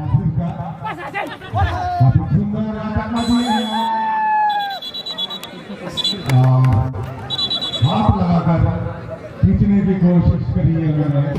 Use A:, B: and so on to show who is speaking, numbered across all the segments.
A: काफी सुंदर करना दिया और हाथ लगाकर खींचने की कोशिश करी है उन्होंने।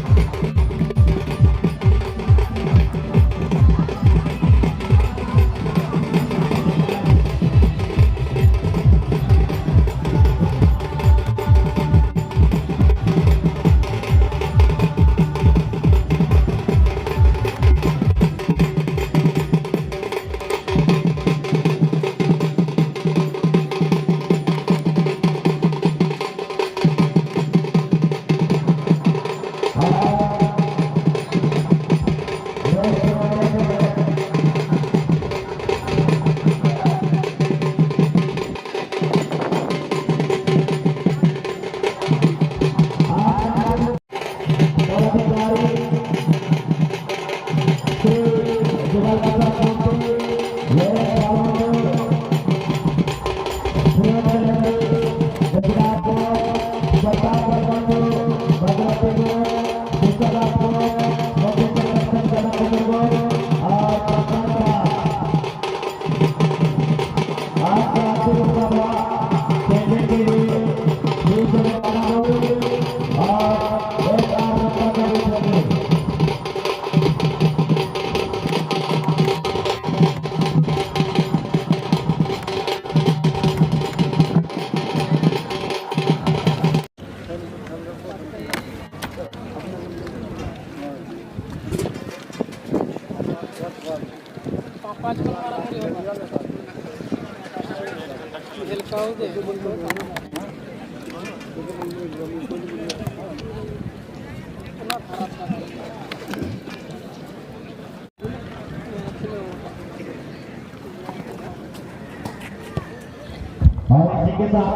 A: और इसी के साथ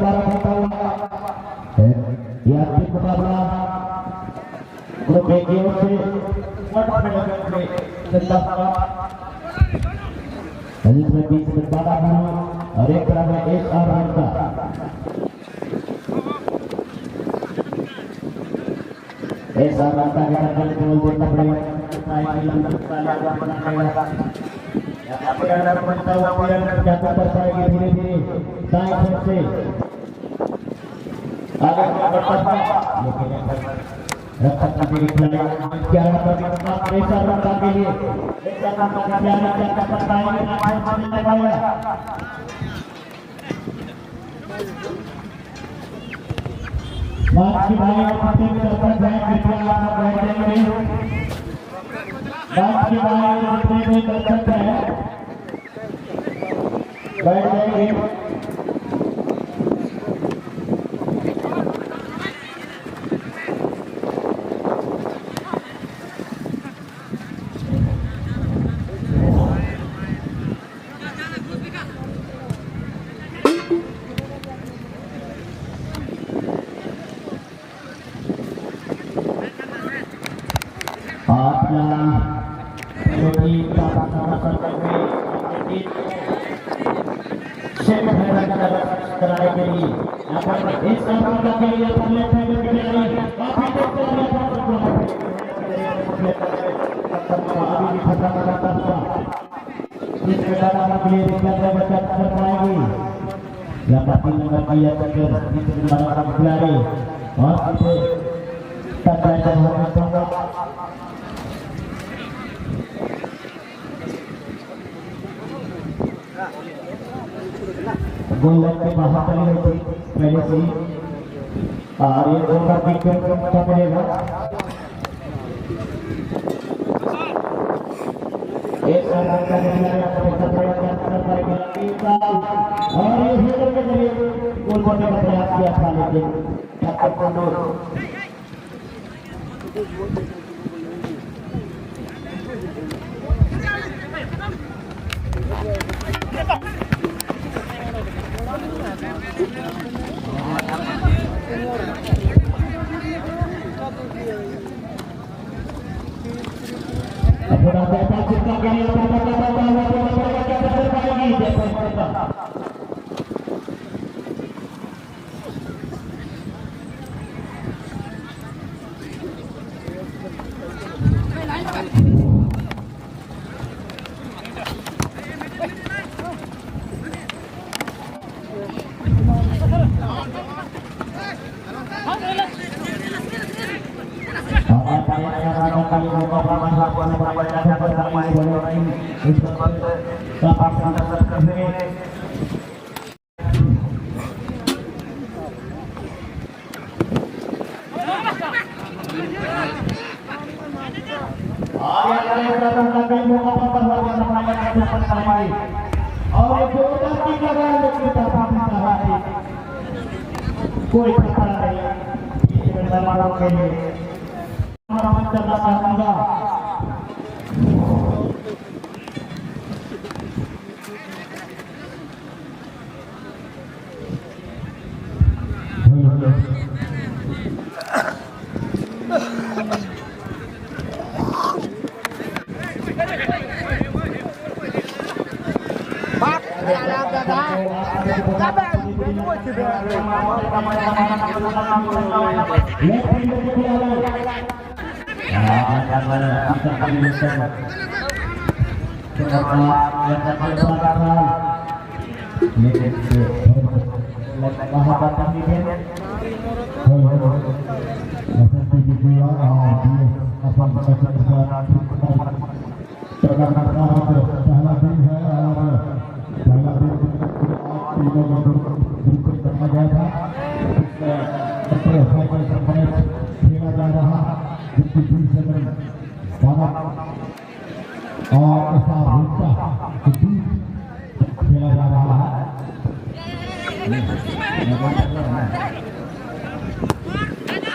A: 12 यह मुकाबला ग्रुप ए की ओर से जिसमें 20 में 12 मिनट और एक तरफ में एक और रन का ऐसा रास्ता के अंदर केवल देखना पड़ेगा अगर बनता हुआ प्लेयर जाता कर पाएगी धीरे धीरे दाएं साइड से आगे बढ़ता है रक्षक का भी खिलाड़ी 11 पर प्रेशर रखने के लिए एक रन का खिलाड़ी क्या करता है नहीं लगाया बात की भाई पार्टी में दर्शक जाए कृपया आप बैठ जाएंगे बात की भाई पार्टी में दर्शक है बैठ जाएंगे कराने के लिए इस समारोह के लिए गोल लाइन के बाहर चली गई थी पहले से ही और ये गोल का विकेट क्या मिलेगा एक रन का और ये हेडर के जरिए गोल करने का प्रयास किया था लेकिन कोई खतरा नहीं मुसलमानों के लिए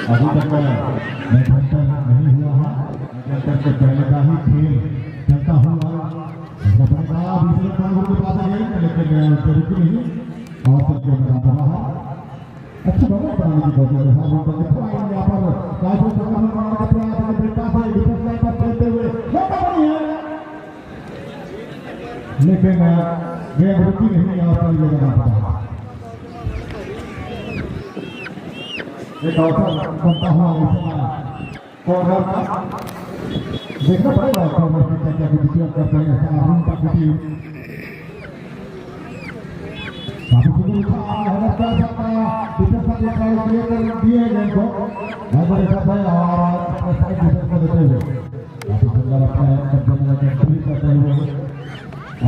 A: अभी तक मैदान नहीं हुआ है, लेकिन पहले का ही खेल चलता हुआ लेकिन रुकी नहीं और सबके मैदान बना है। अच्छा बहुत बनाने की कोशिश है यहाँ पर लेकिन गेम रुकी नहीं और एक अवसर बनता हुआ कॉर्नर का देखना पड़ेगा कॉर्नर की क्या विषय करते हैं रूम का किसी काफी सुंदर था हमें कर सकता डिफेंस का ट्राई दिए गए को नजर रखा है और साइड डिफेंस को देते हुए काफी सुंदर अपने कब्जे में एंट्री करते हुए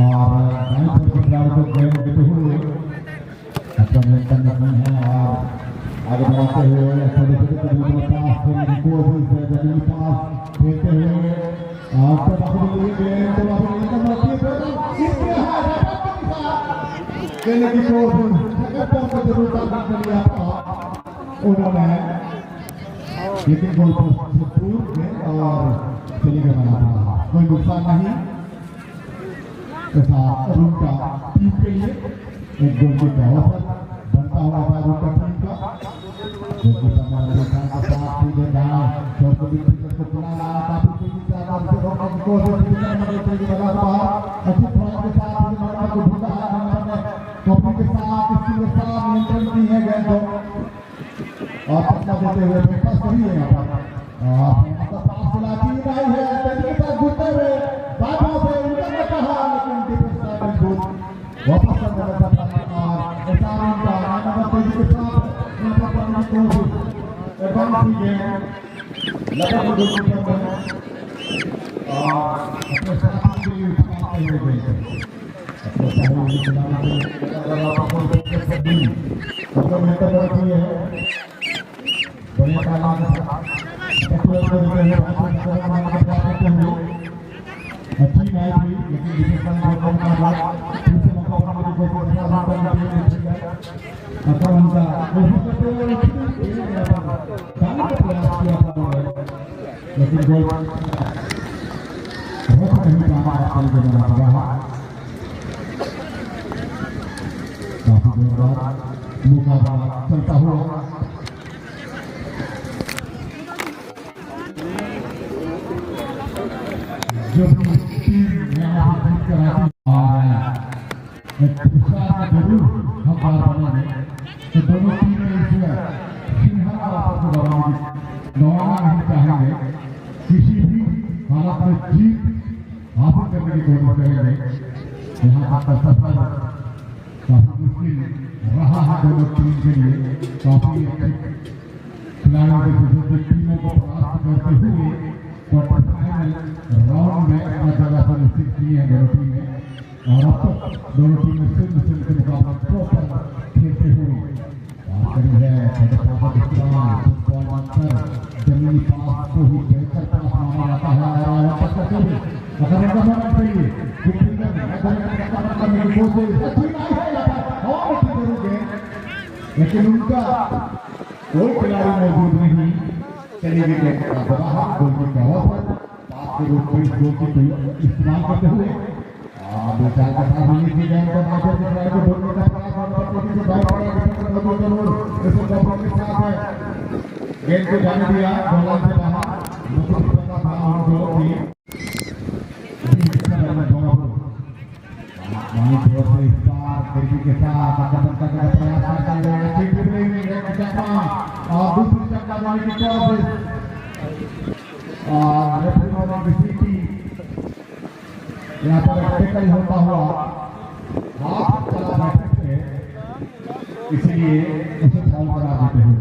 A: और दाईं तरफ के खिलाड़ी को गेम देते हुए अच्छा मेंटेन नहीं है और आगे बढ़ाते हुए छोटे छोटे कदमों में पास खेलने की कोशिश है जमीन पास खेलते हुए और तब अपने गेम तो अपने एकदम अच्छी खेलने की कोशिश जगह पर जरूर ताकत मिली आपको उन्होंने लेकिन गोल पोस्ट से दूर गए और चली गए बना कोई नुकसान नहीं ऐसा रूम का टीम के लिए एक गोल की अवसर बनता हुआ था रूम का टीम का जो कि हमारे स्थान का साथ सीधे दाएं छोड़ को भी टिकट को चुना काफी तेजी से आगे से रोकने की कोशिश की तेजी लगा रहा अच्छी पॉइंट के साथ नंबर को ढूंढा है नंबर ने टॉपिक के साथ इसकी के साथ नियंत्रण की है गेंद को और पक्का देते हुए बेटा सही है यहाँ पर और पास चलाती नहीं है तेजी के साथ घूमते हुए बातों से उनका कहा लेकिन डिफेंस लाइन को वापस करने का और एसारों का नंबर तेजी के साथ एडवांस गेम लगा को दूसरे पर और अपने साथी के लिए उठाते हुए गए अपने साथी के खिलाड़ी को वापस करके सभी मतलब मेहनत करती है बड़े काला के साथ एक्सप्लोर करते हुए अच्छी मैच हुई लेकिन डिफेंस का गोल का बाद फिर से मौका पाने की कोशिश अच्छा उनका कोशिश करते हुए लेकिन गोल बहुत नहीं पाना खेल के बना रहा काफी देर बाद मुकाबला चलता हुआ जो टीम यहाँ पर जीत कर आती एक विश्वास में जरूर हम बार बनेंगे तो दोनों टीमें इसे सिंहा आपस में दबाना नहीं चाहेंगे किसी भी हालत में जीत हासिल करने की कोशिश करेंगे यहाँ का सफर काफी मुश्किल रहा है दोनों टीम के लिए काफी अच्छे खिलाड़ियों के टीमों को प्राप्त करते हुए और अब तक दोनों टीमें सिंध के मुकाबले प्रॉपर खेलते हुए करी है फुटबॉल मास्टर जमीनी पास को ही बेहतर पास माना जाता है और अगर उनका मन चाहिए लेकिन उनका कोई खिलाड़ी मौजूद नहीं। चली गई बाहर गोल की पास के रूप में गोल की इस्तेमाल करते हुए बेचार का साथ मिली थी गेंद को मास्टर के खिलाड़ी को ढूंढने का प्रयास और तेजी से बाहर पड़ा इसे कॉपर के साथ है गेंद को जाने दिया गोल से बाहर मुकुट का था उनको की मानी जोर से स्टार तेजी के साथ आक्रमण करने का प्रयास करता है ठीक नहीं चक्का और दूसरी चक्का जाने की कोशिश और रेफरी ने विसिटी यहाँ पर टैकल होता हुआ हाथ चला बैठे थे इसलिए उसे फाउल करा देते हुए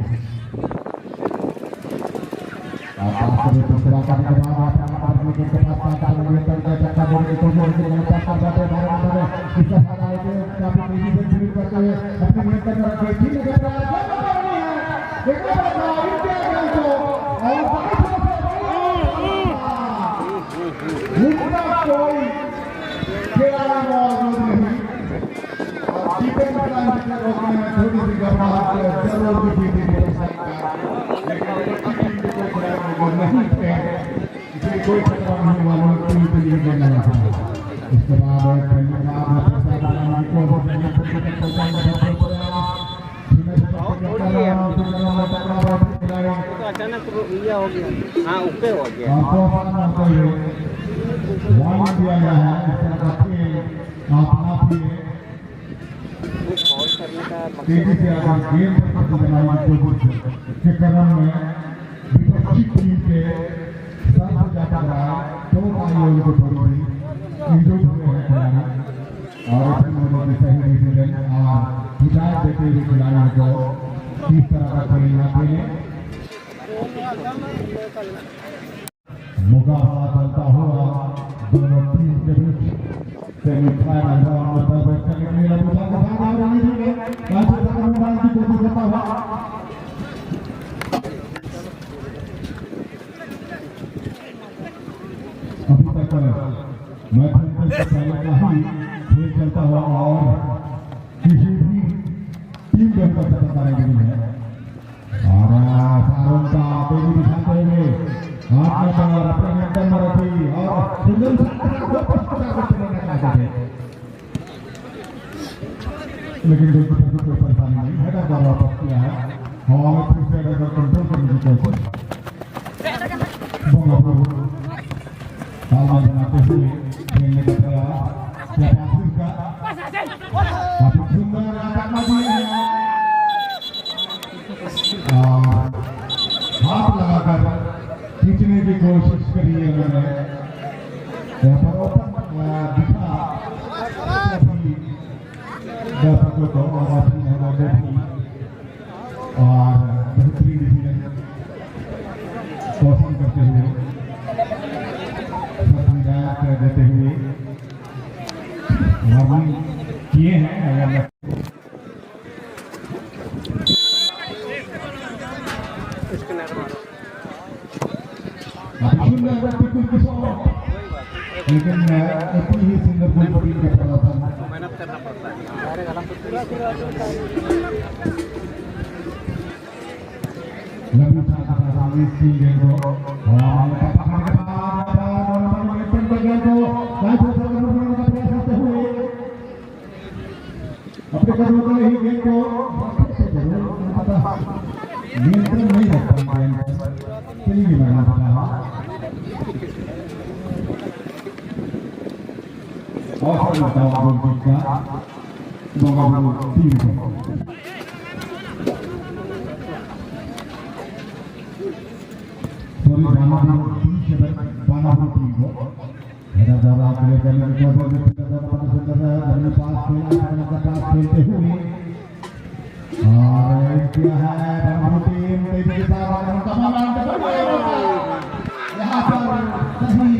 A: दूसरा करने के बाद आदमी के पास चक्का बोलने को काफी तेजी से शुरू करते हुए अपने नियंत्रण में रखे ठीक है कोई खिलाड़ी मौजूद नहीं और डिफेंस लाइन से रोकने में थोड़ी सी घबराहट जरूर भी थी लेकिन नहीं थे इसलिए कोई खतरा नहीं मालूम टीम के लिए देना था। इसके बाद
B: अचानक ये हो गया हाँ ओके हो गया
A: वार्निंग दिया गया है इस तरह का खेल अपना तेजी से आगे गेम पर बनाने की कोशिश के क्रम में विपक्षी टीम के साथ जाता रहा तो आयोग को थोड़ी इंजर्ड हुए हैं खिलाड़ी और उन्होंने सही डिसीजन और हिदायत देते हुए खिलाड़ियों को किस तरह का खेलना खेले मुकाबला चलता हुआ दोनों टीम के बीच सेमीफाइनल राउंड में प्रवेश करने के लिए की कोशिश करता हुआ अभी तक मैच से पहले का ही खेल चलता हुआ और किसी भी टीम के ऊपर सफलता नहीं मिली है और सारों का तेजी दिखाते हुए हाथ में पावर अपने नियंत्रण में रखी और सुंदर लेकिन गोलकीपर को कोई परेशानी नहीं हेडर द्वारा वापस किया है हवा में फिर से हेडर कंट्रोल करने की कोशिश तालमेल बनाते हुए खेलने का प्रयास काफी सुंदर हाथ लगाकर खींचने की कोशिश करी है उन्होंने यहाँ पर ओपन दिखा सभी दर्शकों को और अपनी और बेहतरीन डिसीजन पसंद करते हुए हिदायत देते हुए वार्निंग किए हैं अगर लेकिन इतनी ही सुंदर कोई टीम का प्रदर्शन
B: मेहनत करना पड़ता है
A: लंबी सामने की गेंद को अपने कदमों में ही गेंद को नियंत्रण नहीं रख पाते चलिए मैदान पर और बताओ गोल का दोनों टीम को सॉरी बानापुर टीम को हेडर द्वारा प्ले करने की कोशिश पास खेलते हुए और किया है बानापुर टीम तेजी के साथ यहाँ पर सही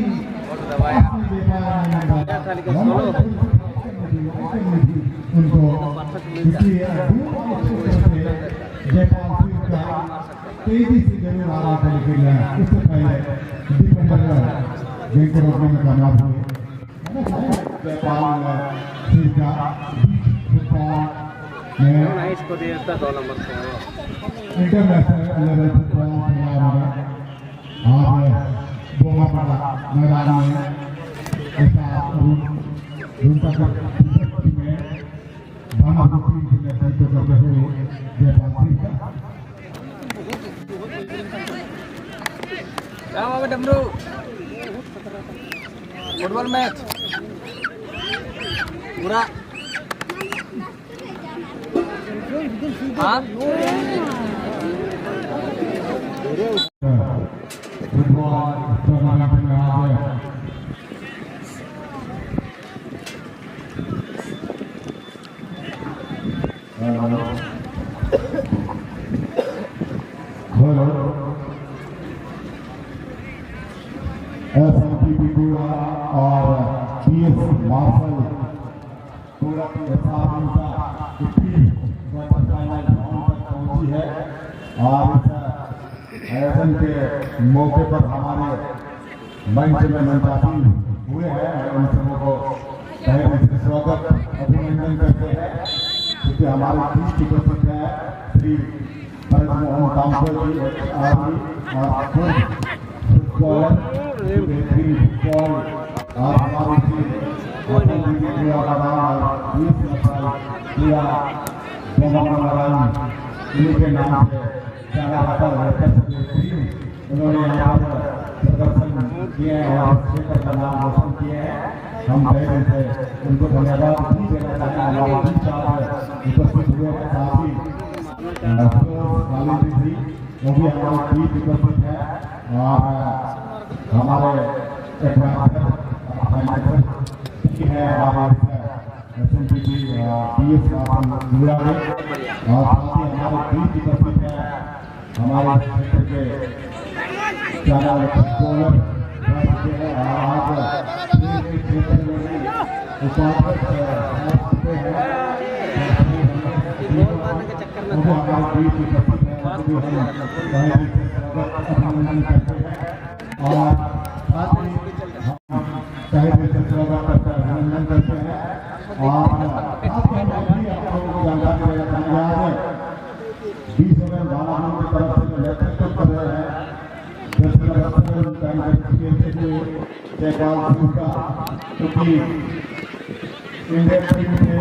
A: ऐसे में भी उनको इसलिए जयपाल सिंह का तेजी से जरूर आना था, लेकिन उससे पहले डिफेंडर जिनको रोकने में कामयाब हुए। जयपाल सिंह का फुटबॉल में
B: इसको दे देता 2 नंबर से
A: इंटरनेशनल लेवल फुटबॉल खिलाड़ी है और बोमा पड़ा मैदान में ऐसा रूम का में भाना टीम के नेतृत्व करते हुए जयपाल सिंह का
B: Sama Damru. Football match. Pura.
A: Football tournament में आज एसएमपी पूरा और पीएस मार्शल पूरा क्वार्टर फाइनल तक पहुंची है। और इस आयोजन के मौके पर हमारे मंच में मंचाती हुए हैं, उन सबों को तहे दिल से स्वागत अभिनंदन करते हैं, क्योंकि हमारे बीच उपस्थित है श्री भरत मोहन कामकर जी आर्मी और फुटबॉलर बेहतरीन फुटबॉल और हमारे इन्हीं के नाम से जाना जाता है। उन्होंने यहाँ पर प्रदर्शन किए हैं और क्षेत्र का नाम रोशन किए हैं। हम पहले से उनको धन्यवाद भी देना चाहते हैं। हमारे बीच उपस्थित हुए काफी जी वो भी हमारे बीच उपस्थित है और हमारे है हमारे एसएमपी पीएस जुड़ा है और साथ ही हमारे बीच उपस्थित है हमारे क्षेत्र के चैनल फुटबॉलर हैं और आज के क्षेत्र में हमारे बीच उपस्थित है अभिनंदन करते हैं और साथ ही हम तहे दिल से स्वागत करते हैं, अभिनंदन करते हैं। और आप लोगों को जानकारी देना चाहेंगे आज 20 ओवर बालाघाट की तरफ से नेतृत्व कर रहे हैं जयपाल सिंह का, क्योंकि इंडियन टीम के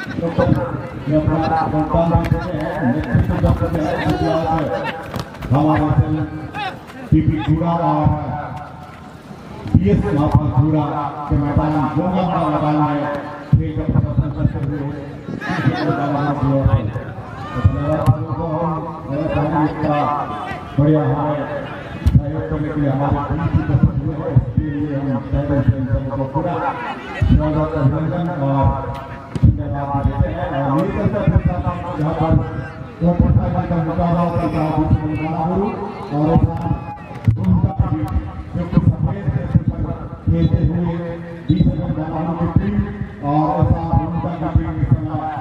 A: अपना योगदान देते हैं, नेतृत्व करते हैं। हमारे टीपी चूड़ा और पीएस माफल चूड़ा के मैदान गोंगा मैदान में खेल का प्रदर्शन करते हुए बढ़िया हमारे सहयोग करने के लिए हमारे बीच उपस्थित हुए हैं। इसके लिए हम पहले से इन सबको पूरा स्वागत अभिनंदन और धन्यवाद देते हैं। और यही करते हैं यहाँ पर का मुकाबला होता है और खेलते हुए 20 जवानों की टीम और ऐसा उनका की टीम इस समय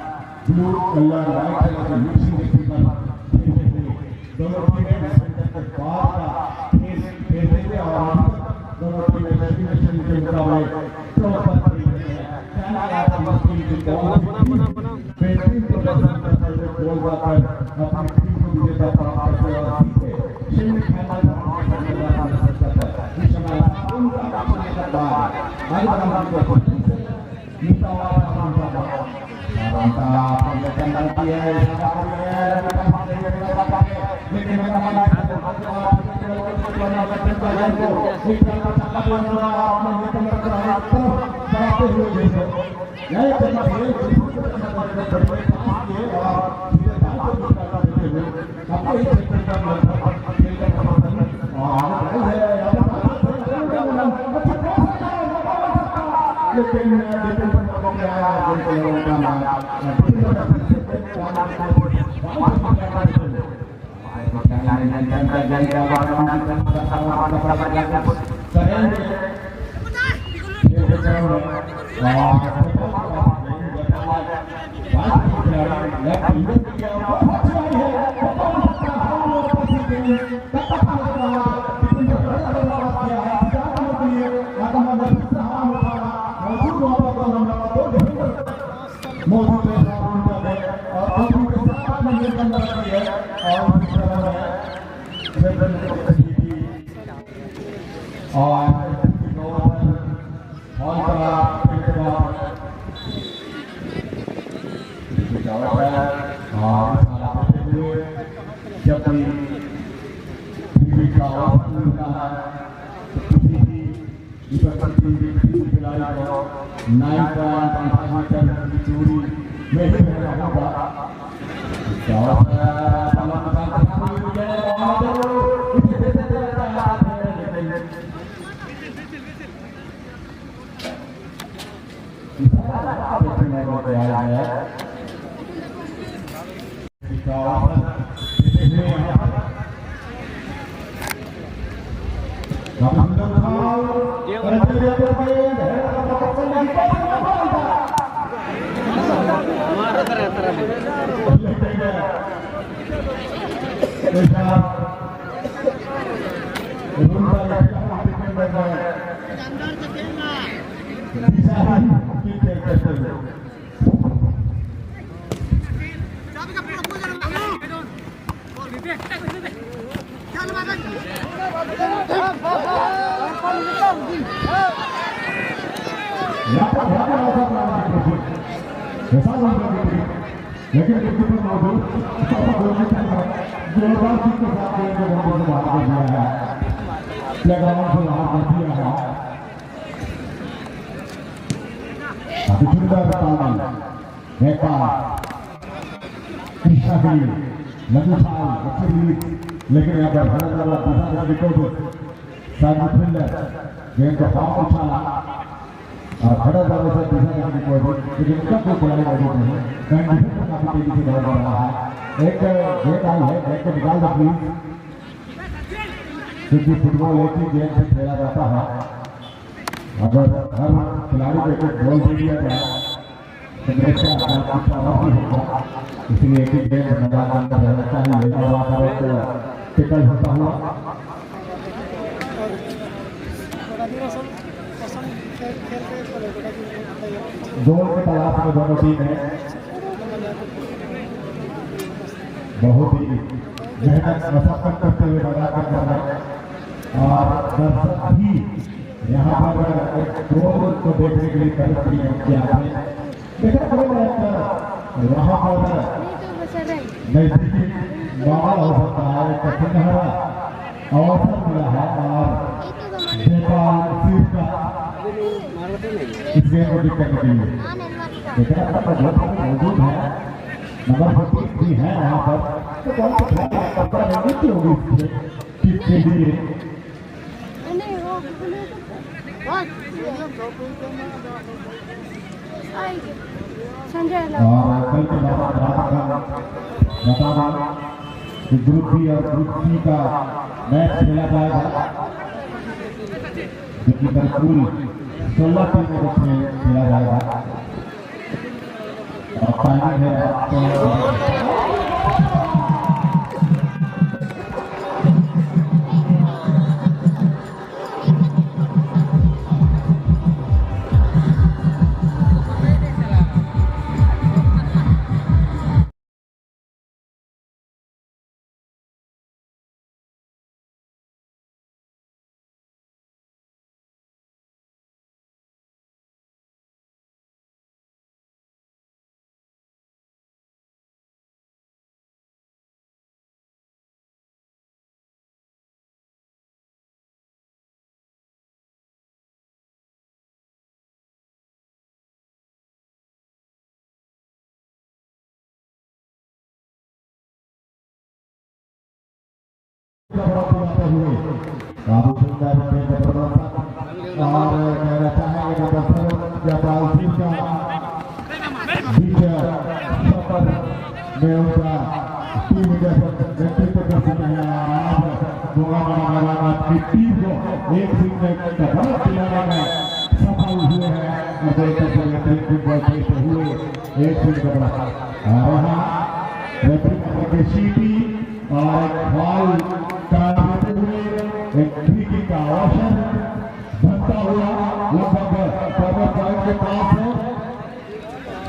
A: ब्लू कलर व्हाइट कलर के मिक्सिंग के पर खेलते हुए दोनों टीमें सेंटर के बाहर का खेल खेलते हुए और दोनों टीमें नेशनल के मुकाबले प्रॉपर खेलते हैं। बेहतरीन प्रदर्शन करते हुए गोल कर अपनी टीम को विजेता प्राप्त करते हैं और सेमीफाइनल लेकिन यहाँ पर भरत वाला दूसरा विकेट साइड फील्डर गेंद को हाथ उछाला और भरत वाले से दूसरा विकेट लेकिन उनका कोई खिलाड़ी मौजूद नहीं कारण डिफेंस काफी तेजी से दौड़ रहा है। एक गेंद आई है, गेंद को निकाल दो प्लीज, क्योंकि फुटबॉल एक ही गेंद से खेला जाता है। अगर हर खिलाड़ी को एक बॉल दे दिया जाए तो मेरे से होगा, इसलिए एक ही गेंद मैदान के अंदर रहना चाहिए और वहाँ पर एक टिकल होता हुआ गोल के तलाश में दोनों टीमें बहुत ही मेहनत मशक्कत करते हुए मैदान के अंदर है और दर्शक भी यहाँ पर एक गोल को देखने के लिए तरफ किया है। देखा वहाँ पर नजदीकी माहौल हो सकता है, एक सुनहरा अवसर मिला है और नेपाल सीट का इस गेम को जीत करने के लिए देखा मौजूद है, नंबर 14 भी है वहाँ पर, तो कौन सा नियुक्ति होगी जीत के लिए। और कल के बाद ग्रुप बी और ग्रुप सी का मैच खेला जाएगा, जो कि कुल 16 टीमों में खेला जाएगा और फाइनल है काफी सुंदर प्रदर्शन और कहना चाहेंगे नेपाल टीम का विजय सफर में उनका टीम नेतृत्व कर सकते हैं। आज की टीम को एक सिंह में दिलाने में सफल हुए हैं। फुटबॉल खेलते हुए एक फील्ड का बड़ा रेफरी के सीटी और एक बॉल कराते हुए एक फ्री किक का अवसर बनता हुआ लगभग फॉरवर्ड पॉइंट के पास है।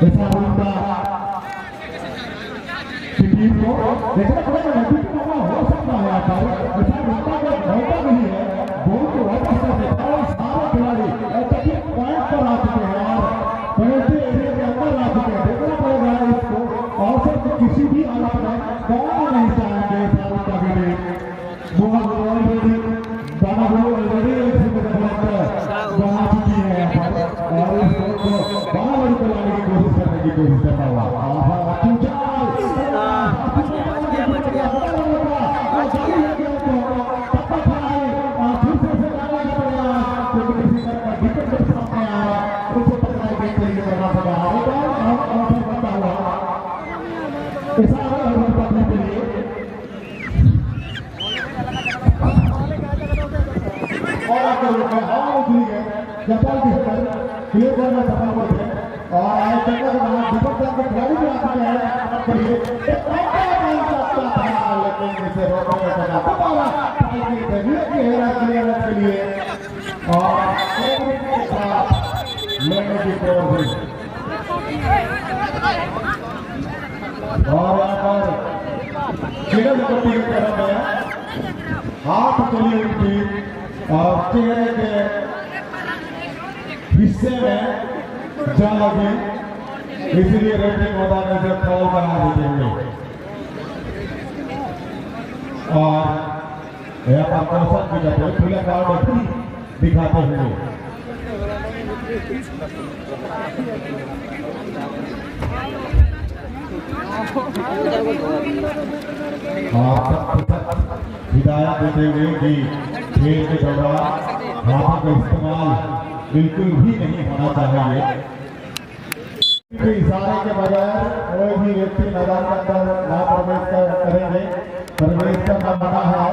A: ऐसा होता टीम को देखना पड़ेगा, नजदीक मामला हो सकता है। ऐसा होता नहीं है, गोल को वापस कर देता है। सारे खिलाड़ी पॉइंट पर आ चुके हैं और पेनल्टी एरिया के अंदर आ चुके हैं। देखना पड़ेगा इसको और सिर्फ किसी भी हालत में कौन नहीं चाहेंगे साबित करने ऑलरेडी बना चुकी है और इस गोल को बड़ा बड़ी को लाने की कोशिश करने की कोशिश करता हुआ खिलाड़ी भी आते हाथ चली उनकी और चेहरे के हिस्से में जा लगी, इसलिए रेफरी मैदान में से फाउल बना देंगे और यहाँ पर कौशल भी जाते हैं खुले कार्ड दिखाते हुए हिदायत देते हुए कि खेल के दौरान हाथों का इस्तेमाल बिल्कुल भी नहीं होना चाहिए। इशारे के बगैर कोई भी व्यक्ति मैदान के अंदर ना करेंगे, प्रवेश करना मना है,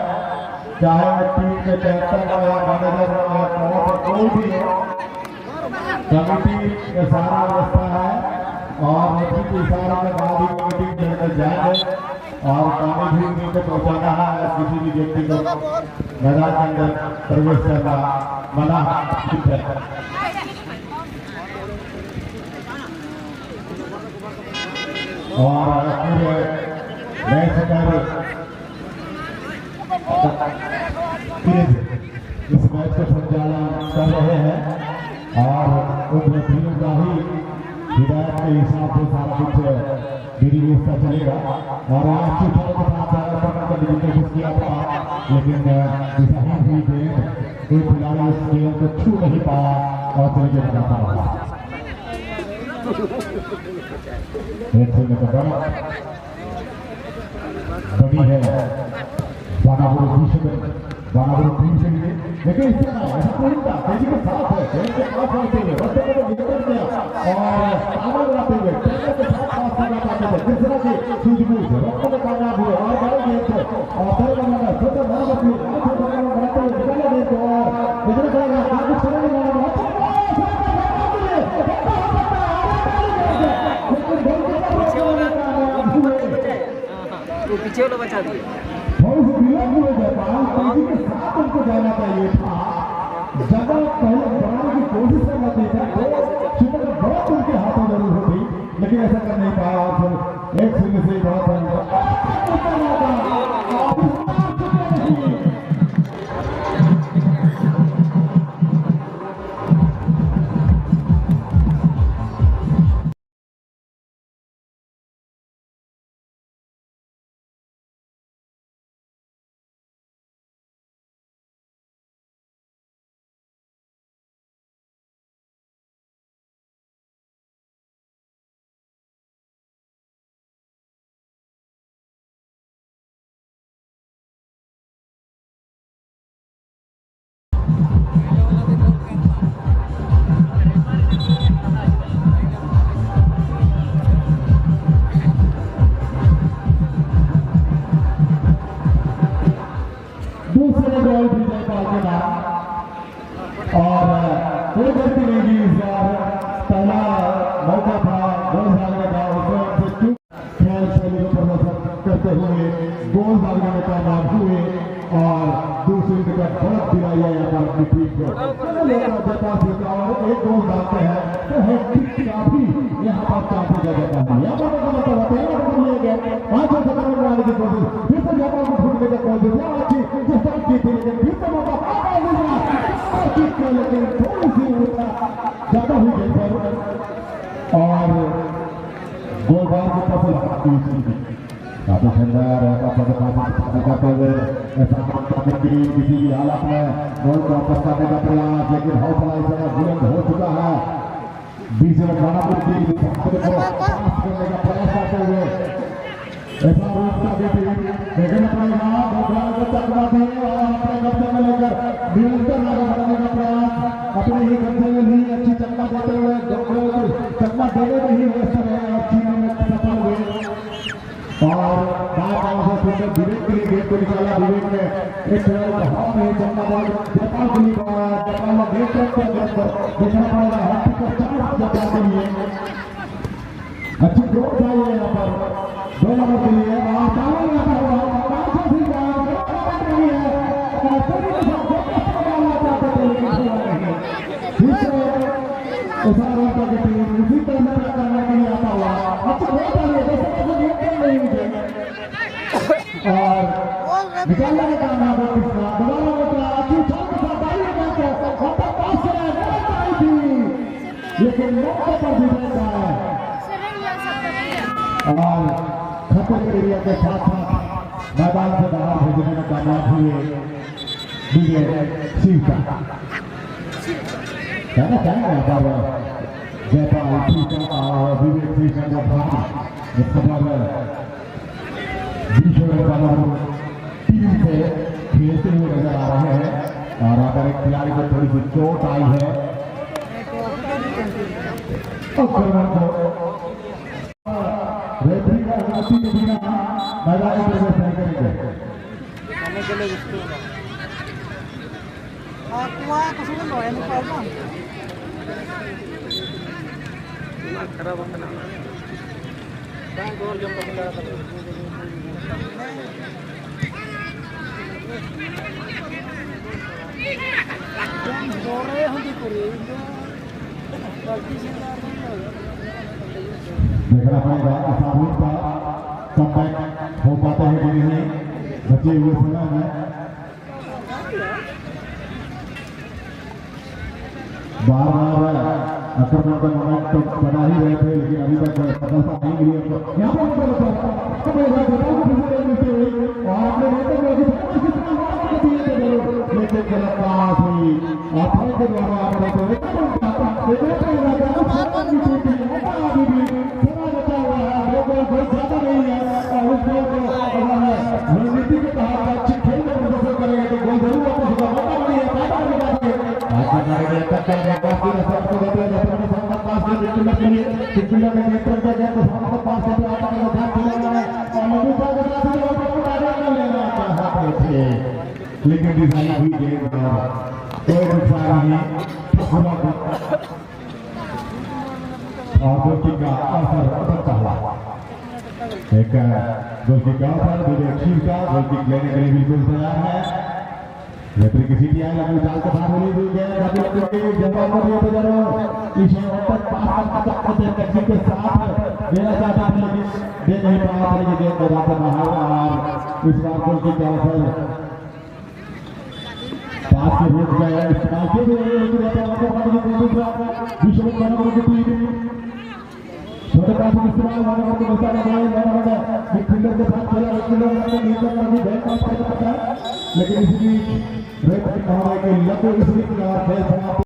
A: चाहे वो टीम के कैप्टन हो या मैनेजर हो या कोई भी हो। कमेटी के सारा व्यवस्था है और उसी के इशारे के बाद ही कमेटी के अंदर जाएंगे और पानी भी उन्हीं को पहुंचाना है। किसी भी व्यक्ति को मैदान के अंदर प्रवेश करना मना है। और पूरे मैच पर इस मैच का संचालन कर रहे हैं और उन रेफरियों का ही हिदायत के हिसाब से सारा कुछ विधि व्यवस्था चलेगा। और आज के साथ डिजिटल कोशिश किया था, लेकिन दिशाहीन हुई गेंद कोई खिलाड़ी उस गेंद को छू नहीं पाया और चले गए बनाता रहा। बड़ी है बानापुर टीम के लिए, लेकिन इस तरह ऐसा नहीं था। तेजी के साथ है, खेल के पास आते हुए बच्चे को निकल गया और आगे बढ़ाते हुए ट्रेनर के साथ पास करना चाहते थे। किस तरह से सूझबूझ रोकने में कामयाब हुए और बड़े गेंद थे और बड़े बनाना छोटे बनाते हुए निकलने देते और निकल जाएगा कुछ करेंगे
B: पीछे वाला बचा दिए।
A: थोड़ी सी विलंब हुए जापान तेजी के साथ उनको जाना चाहिए था, जगह पहले बनाने की कोशिश करना चाहिए था। शुक्र बहुत उनके हाथों जरूर होती, लेकिन ऐसा कर नहीं पाया और फिर एक शून्य से बहुत रोज डालते हैं तो हैट्रिक काफी यहाँ पर काफी जगह पाती है। यहाँ पर मतलब होते हैं लिए गए 5 और 17 बनाने की कोशिश, फिर से जापान को छूटने की कोशिश अच्छी जिस तरह की थी, लेकिन फिर से मौका लेकिन थोड़ी सी ज्यादा हुई गई पर और गोल बार को पसंद काफी शानदार करते हुए किसी भी हालत में गोल को वापस करने का प्रयास, लेकिन हौसला इस समय बुलंद हो चुका है। बीच में खानापुर की करने का प्रयास करते हुए ऐसा रूप का लेकिन अपने को चकमा दी और अपने कब्जे में लेकर निरंतर आगे बढ़ने का प्रयास, अपने ही कब्जे में ही अच्छी चकमा देते हुए चकमा देने में ही व्यस्त रहे और चीन में सफल हुए और विवेक के लिए गेट को निकाला। विवेक ने एक हवा में चकमा जापान के लिए जापान में गेट पर देखना पड़ेगा हॉकी को 4 जापान के लिए अच्छी ग्रोथ चाहिए यहाँ पर 2 नंबर के लिए उसी तरह करने के लिए आता हुआ और निकालने का काम है लेकिन मौके पर भी रहता है और खतरे के एरिया के साथ साथ मैदान से बाहर भेजने में कामयाब हुए विजय शिव का कहना चाहेंगे पर जयपाल सीता और विवेक सिंह का भाग इस खबर टीम से खेलते हुए नजर आ रहे हैं और अगर एक खिलाड़ी को थोड़ी सी चोट आई है तो रेफरी का अनुमति के बिना मैदान में प्रवेश नहीं करेंगे।
B: खराब होता ना
A: देखना पड़ेगा असाबूत का कमबैक हो पाता है कि नहीं बचे हुए समय में। बार आक्रमण का मोमेंट तो बना ही रहे थे लेकिन अभी तक सफलता नहीं मिली हमको। यहाँ पर लेकिन गलत पास हुई के द्वारा रणनीति के तहत अच्छी खेल में प्रदर्शन करेंगे तो गोल जरूर वापस होगा। लेकिन डिजाइन हुई गेंद कोई नुकसान नहीं और गोलकी का अवसर बनता हुआ एक गोलकी का अवसर विवेक शिव का गोलकी लेने के लिए बिल्कुल तैयार है। रेफरी की सीटी आई लंबी चाल के साथ होली हुई गेंद जवाब को दिया बजारो इस तक पास करते टैक्सी के साथ देना चाहता था लेकिन दे नहीं पाया था। ये गेंद मैदान से बाहर और इस बार गोलकी का अवसर पास के रोक गया इस्तेमाल के लिए छोटे पास इस्तेमाल होने को मिलता है मिडफील्डर के साथ खेला लेकिन इसी बीच रेफरी के लंबे